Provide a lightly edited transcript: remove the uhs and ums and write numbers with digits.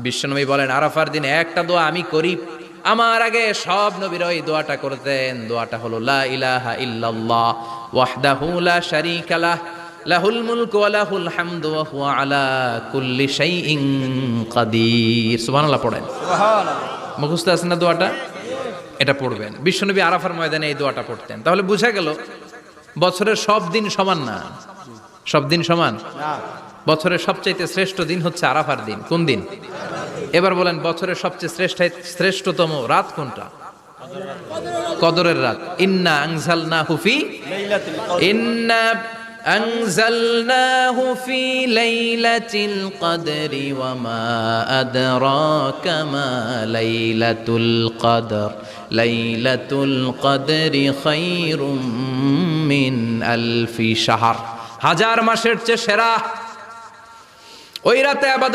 বিশ্বনবী বলেন আরাফার দিন একটা দোয়া আমি করি, আমার আগে সব নবীরা এই দোয়াটা করতেন। দোয়াটা হলো লা ইলাহা ইল্লাল্লাহ ওয়াহদাহু লা শারীকা লাহ লাহুল মুলকু ওয়া লাহুল হামদু ওয়া হুয়া আলা কুল্লি শাইইন কাদির। সুবহানাল্লাহ পড়েন। সুবহানাল্লাহ। মুখস্থ আছে না দোয়াটা? এটা পড়বেন। বিশ্বনবী আরাফার ময়দানে এই দোয়াটা পড়তেন। তাহলে বোঝা গেল বছরের সব দিন সমান না। সব দিন সমান না। বছরের সবচাইতে শ্রেষ্ঠ দিন হচ্ছে আরাফার দিন। কোন দিন? এবার বলেন বছরের সবচেয়ে শ্রেষ্ঠতম রাত কোনটা? কদরের রাত। ইন্না আনজালনাহু ফি লাইলাতিল কদরি ওয়া মা আদরাকা মা লাইলাতুল কদর লাইলাতুল কদরি খায়রুম মিন আলফি শাহর। হাজার মাসের চেয়ে সেরা। ওই রাতে আবাদত